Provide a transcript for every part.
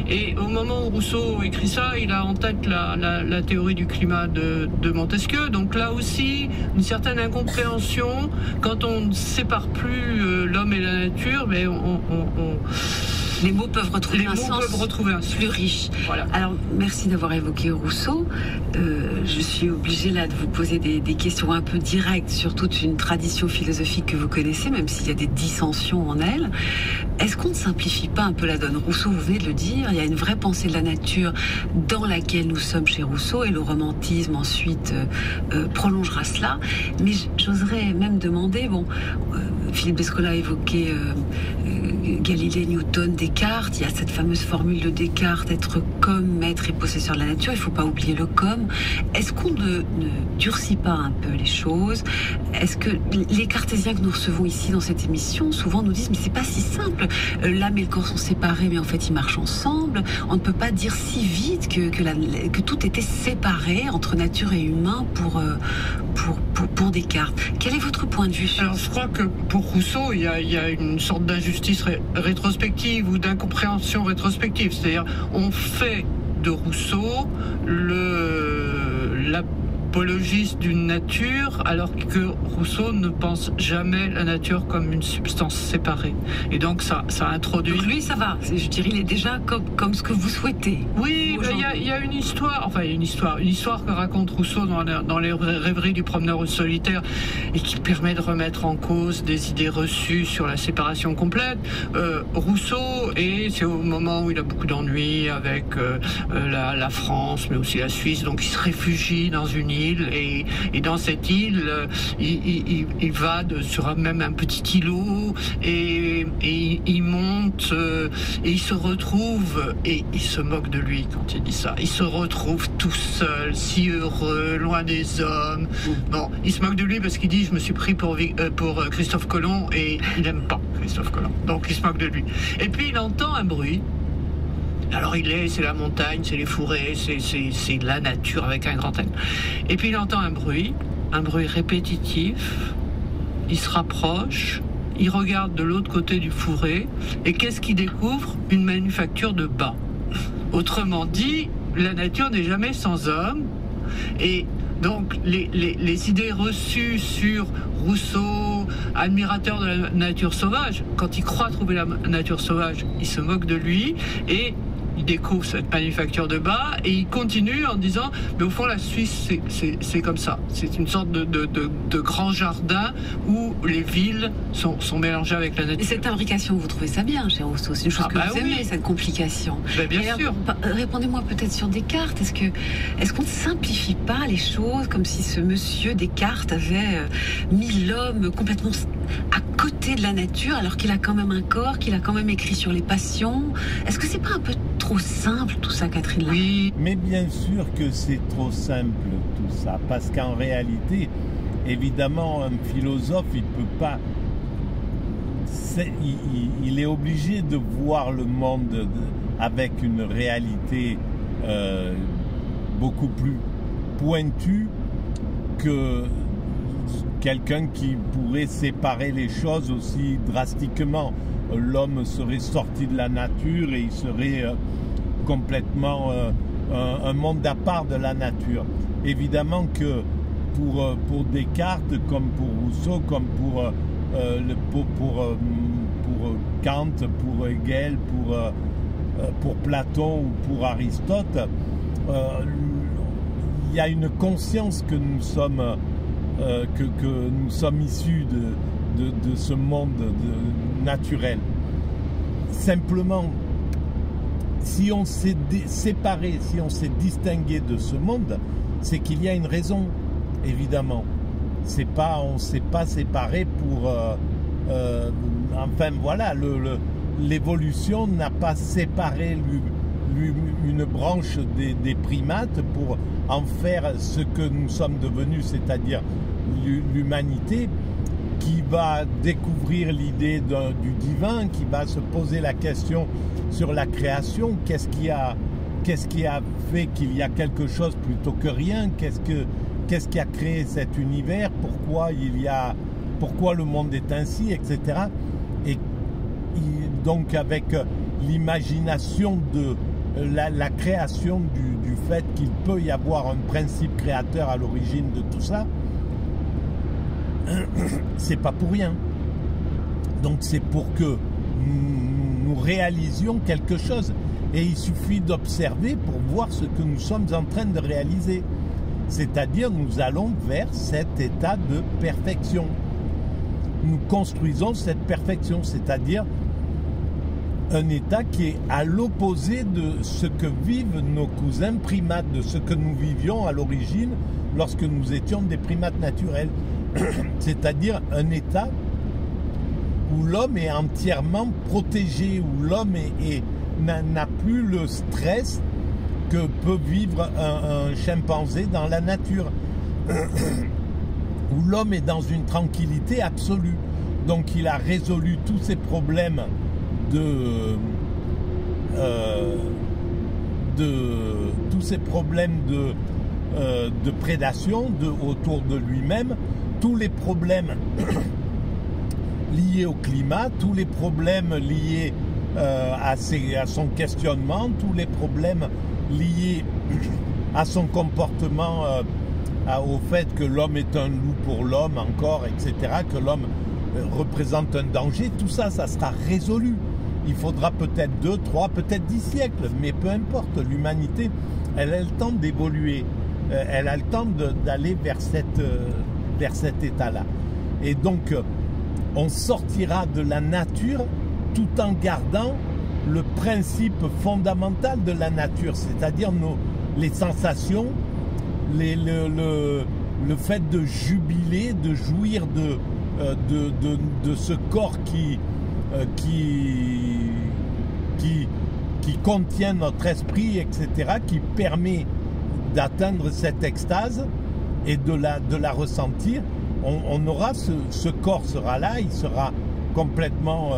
Et au moment où Rousseau écrit ça, il a en tête la théorie du climat de Montesquieu. Donc là aussi, une certaine incompréhension. Quand on ne sépare plus l'homme et la nature, mais les mots peuvent retrouver un sens plus riche. Voilà. Alors, merci d'avoir évoqué Rousseau. Je suis obligée là de vous poser des questions un peu directes sur toute une tradition philosophique que vous connaissez, même s'il y a des dissensions en elle. Est-ce qu'on ne simplifie pas un peu la donne? Rousseau, vous venez de le dire, il y a une vraie pensée de la nature dans laquelle nous sommes chez Rousseau, et le romantisme ensuite prolongera cela. Mais j'oserais même demander, Philippe Descola a évoqué Galilée, Newton, Descartes. Il y a cette fameuse formule de Descartes, être comme, maître et possesseur de la nature. Il ne faut pas oublier le comme. Est-ce qu'on ne durcit pas un peu les choses? Est-ce que les cartésiens que nous recevons ici dans cette émission souvent nous disent mais c'est pas si simple, l'âme et le corps sont séparés mais en fait ils marchent ensemble. On ne peut pas dire si vite que tout était séparé entre nature et humain pour Descartes. Quel est votre point de vue sur... Alors je crois que pour Rousseau il y a une sorte d'injustice rétrospective ou d'incompréhension rétrospective. C'est-à-dire on fait de Rousseau l'apologiste d'une nature, alors que Rousseau ne pense jamais la nature comme une substance séparée. Et donc ça introduit... Donc lui, ça va. Je dirais, il est déjà comme ce que vous souhaitez. Oui, il y a une histoire, une histoire que raconte Rousseau dans les rêveries du promeneur solitaire, et qui permet de remettre en cause des idées reçues sur la séparation complète. Rousseau, et c'est au moment où il a beaucoup d'ennuis avec la France, mais aussi la Suisse, donc il se réfugie dans une île, et dans cette île, il va sur même un petit îlot, et il monte, et il se retrouve, et il se moque de lui quand il dit ça. Il se retrouve tout seul, si heureux, loin des hommes. Bon, il se moque de lui parce qu'il dit je me suis pris pour Christophe Colomb, et il n'aime pas Christophe Colomb, donc il se moque de lui. Et puis il entend un bruit. Alors c'est la montagne, c'est les fourrés, c'est la nature avec un grand N. Et puis il entend un bruit répétitif, il se rapproche, il regarde de l'autre côté du fourré, et qu'est-ce qu'il découvre? Une manufacture de bas. Autrement dit, la nature n'est jamais sans homme, et donc les idées reçues sur Rousseau, admirateur de la nature sauvage, quand il croit trouver la nature sauvage, il se moque de lui, et il découvre cette manufacture de bas, et il continue en disant mais au fond la Suisse c'est comme ça, c'est une sorte de grand jardin où les villes sont mélangées avec la nature. Et cette imbrication, vous trouvez ça bien chez Rousseau? C'est une chose que vous aimez, cette complication. Bien sûr. Répondez-moi peut-être sur Descartes. Est-ce qu'on ne simplifie pas les choses comme si ce monsieur Descartes avait mis l'homme complètement à côté de la nature, alors qu'il a quand même un corps, qu'il a quand même écrit sur les passions? Est-ce que c'est pas un peu trop simple tout ça, Catherine? Oui, mais bien sûr que c'est trop simple tout ça, parce qu'en réalité, évidemment, un philosophe, il peut pas... Il est obligé de voir le monde avec une réalité beaucoup plus pointue que quelqu'un qui pourrait séparer les choses aussi drastiquement. L'homme serait sorti de la nature et il serait complètement un monde à part de la nature. Évidemment que pour Descartes, comme pour Rousseau, comme pour Kant, pour Hegel, pour Platon ou pour Aristote, il y a une conscience que nous sommes issus de ce monde naturel. Simplement, si on s'est séparé, si on s'est distingué de ce monde, c'est qu'il y a une raison, évidemment. On ne s'est pas séparé pour... enfin, voilà, l'évolution n'a pas séparé une branche des primates pour en faire ce que nous sommes devenus, c'est-à-dire l'humanité, qui va découvrir l'idée du divin, qui va se poser la question sur la création. Qu'est-ce qui a fait qu'il y a quelque chose plutôt que rien? Qu'est-ce qui a créé cet univers? Pourquoi le monde est ainsi, etc. Et donc avec l'imagination de la création du fait qu'il peut y avoir un principe créateur à l'origine de tout ça, c'est pas pour rien. Donc c'est pour que nous réalisions quelque chose. Et il suffit d'observer pour voir ce que nous sommes en train de réaliser. C'est-à-dire, nous allons vers cet état de perfection. Nous construisons cette perfection, c'est-à-dire un état qui est à l'opposé de ce que vivent nos cousins primates, de ce que nous vivions à l'origine lorsque nous étions des primates naturels. C'est-à-dire un état où l'homme est entièrement protégé, où l'homme n'a plus le stress que peut vivre un chimpanzé dans la nature, où l'homme est dans une tranquillité absolue. Donc il a résolu tous ses problèmes de prédation autour de lui-même, tous les problèmes liés au climat, tous les problèmes liés à son questionnement, tous les problèmes liés à son comportement, au fait que l'homme est un loup pour l'homme encore, etc., que l'homme représente un danger, tout ça, ça sera résolu. Il faudra peut-être 2, 3, peut-être 10 siècles, mais peu importe, l'humanité, elle a le temps d'évoluer, elle a le temps d'aller vers cet état-là. Et donc, on sortira de la nature tout en gardant le principe fondamental de la nature, c'est-à-dire les sensations, le fait de jubiler, de jouir de ce corps qui contient notre esprit, etc., qui permet d'atteindre cette extase et de la ressentir. On aura ce corps sera là, il sera complètement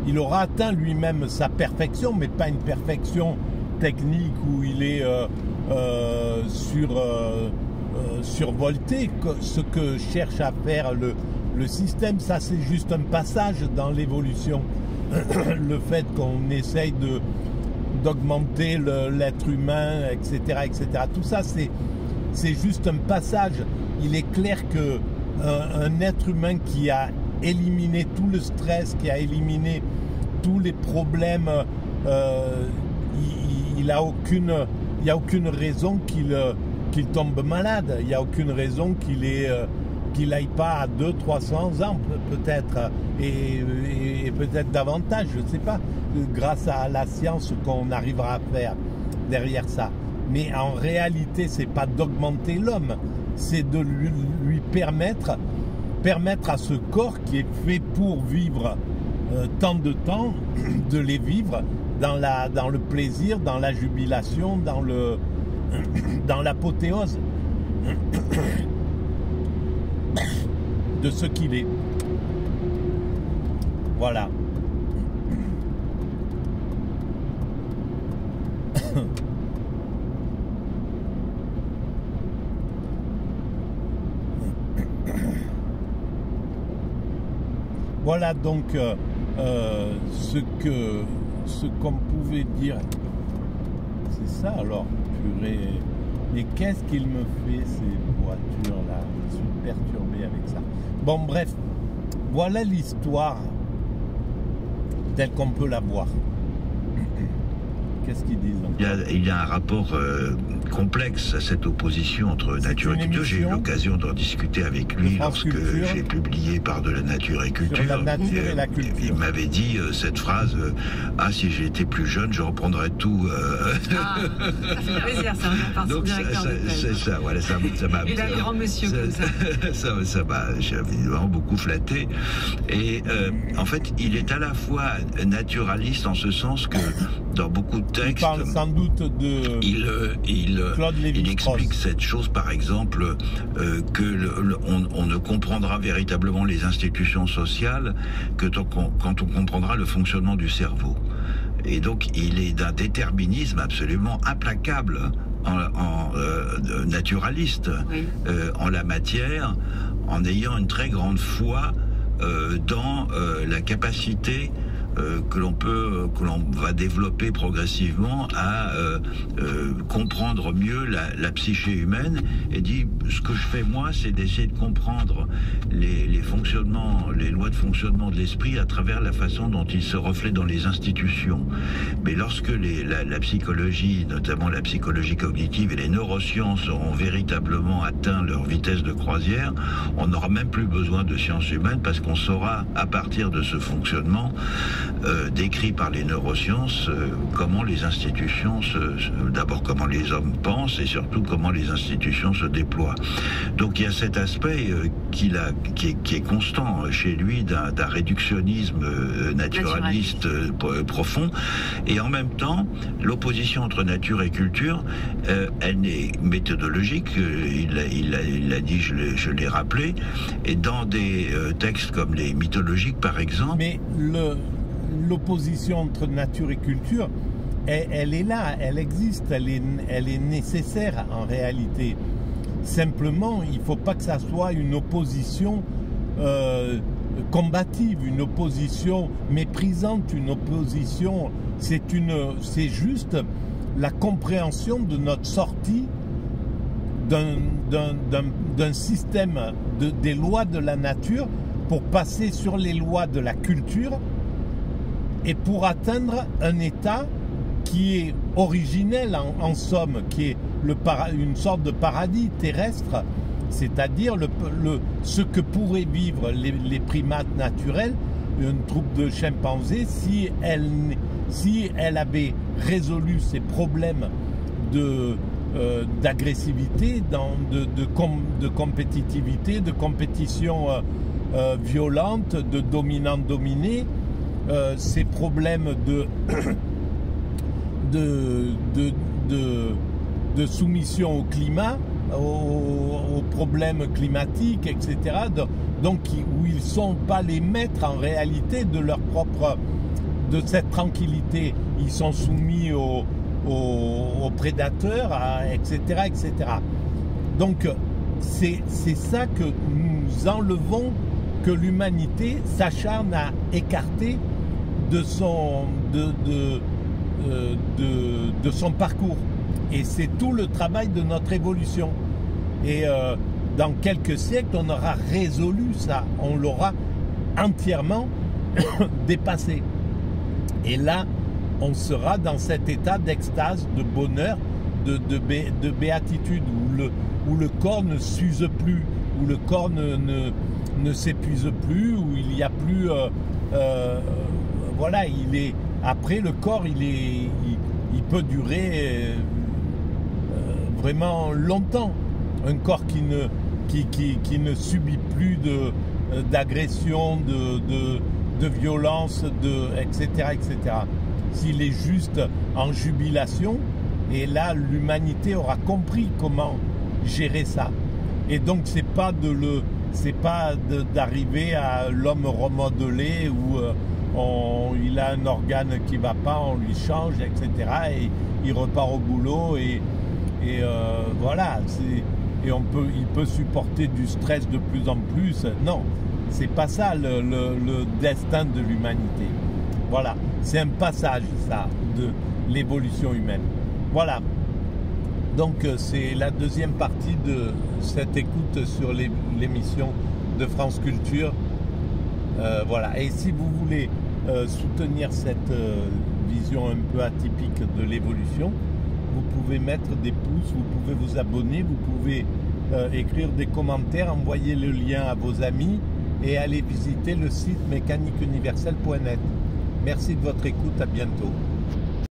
il aura atteint lui-même sa perfection, mais pas une perfection technique où il est survolté, ce que cherche à faire le système. Ça, c'est juste un passage dans l'évolution. Le fait qu'on essaye d'augmenter l'être humain, etc., etc. Tout ça, c'est juste un passage. Il est clair que un être humain qui a éliminé tout le stress, qui a éliminé tous les problèmes, il n'y a aucune raison qu'il tombe malade. Il n'y a aucune raison qu'il n'aille pas à 200-300 ans peut-être, et peut-être davantage, je ne sais pas, grâce à la science qu'on arrivera à faire derrière ça. Mais en réalité, c'est pas d'augmenter l'homme, c'est de lui permettre à ce corps qui est fait pour vivre tant de temps, de les vivre dans le plaisir, dans la jubilation, dans l'apothéose de ce qu'il est. Voilà. Voilà donc ce qu'on pouvait dire. C'est ça alors, purée. Mais qu'est-ce qu'il me fait ces voitures-là? Je suis perturbé avec ça. Bon, bref, voilà l'histoire telle qu'on peut la voir. Qu'est-ce qu'ils disent encore? Il y a un rapport complexe à cette opposition entre nature et culture. J'ai eu l'occasion d'en discuter avec lui lorsque j'ai publié Par de la nature et culture. Sur la nature et la culture. Il m'avait dit cette phrase si j'étais plus jeune, je reprendrais tout. Ça fait plaisir, ça, par son directeur. C'est ça, voilà, ça m'a. Il a un grand monsieur comme ça. Ça m'a évidemment beaucoup flatté. Et en fait, il est à la fois naturaliste en ce sens que dans beaucoup de textes, il parle sans doute de Claude Lévi-Strauss. Il explique cette chose, par exemple, on ne comprendra véritablement les institutions sociales que quand on comprendra le fonctionnement du cerveau. Et donc, il est d'un déterminisme absolument implacable naturaliste en la matière, en ayant une très grande foi dans la capacité que l'on va développer progressivement à comprendre mieux la psyché humaine, et dit ce que je fais moi, c'est d'essayer de comprendre les fonctionnements, les lois de fonctionnement de l'esprit à travers la façon dont il se reflète dans les institutions. Mais lorsque la psychologie, notamment la psychologie cognitive et les neurosciences auront véritablement atteint leur vitesse de croisière, on n'aura même plus besoin de sciences humaines, parce qu'on saura à partir de ce fonctionnement décrit par les neurosciences comment les institutions d'abord comment les hommes pensent, et surtout comment les institutions se déploient. Donc il y a cet aspect qui est constant chez lui, d'un réductionnisme naturaliste profond, et en même temps l'opposition entre nature et culture, elle est méthodologique, il l'a dit, je l'ai rappelé, et dans des textes comme les mythologiques par exemple. Mais l'opposition entre nature et culture, elle est là, elle existe, elle est nécessaire en réalité. Simplement, il ne faut pas que ça soit une opposition combative, une opposition méprisante, une opposition... C'est juste la compréhension de notre sortie d'un système des lois de la nature pour passer sur les lois de la culture, et pour atteindre un état qui est originel en somme, qui est une sorte de paradis terrestre, c'est-à-dire ce que pourraient vivre les primates naturels, une troupe de chimpanzés, si elle avait résolu ses problèmes d'agressivité, de compétitivité, de compétition violente, de dominant-dominé, ces problèmes de soumission au climat, aux problèmes climatiques, etc. Donc où ils ne sont pas les maîtres en réalité de leur propre, de cette tranquillité. Ils sont soumis aux prédateurs, etc., etc. Donc c'est ça que nous enlevons, que l'humanité s'acharne à écarter de son parcours. Et c'est tout le travail de notre évolution. Et dans quelques siècles, on aura résolu ça. On l'aura entièrement dépassé. Et là, on sera dans cet état d'extase, de bonheur, de béatitude, où le corps ne s'use plus, où le corps ne s'épuise plus, où il n'y a plus... voilà, après le corps, il peut durer vraiment longtemps. Un corps qui ne subit plus d'agression, de violence, etc., etc. S'il est juste en jubilation, et là l'humanité aura compris comment gérer ça. Et donc c'est pas d'arriver à l'homme remodelé où il a un organe qui va pas, on lui change, etc. et il repart au boulot et voilà. Et il peut supporter du stress de plus en plus. Non, c'est pas ça le destin de l'humanité. Voilà, c'est un passage, ça, de l'évolution humaine. Voilà. Donc c'est la deuxième partie de cette écoute sur l'émission de France Culture. Voilà. Et si vous voulez soutenir cette vision un peu atypique de l'évolution, vous pouvez mettre des pouces, vous pouvez vous abonner, vous pouvez écrire des commentaires, envoyer le lien à vos amis et aller visiter le site mécaniqueuniverselle.net. Merci de votre écoute, à bientôt.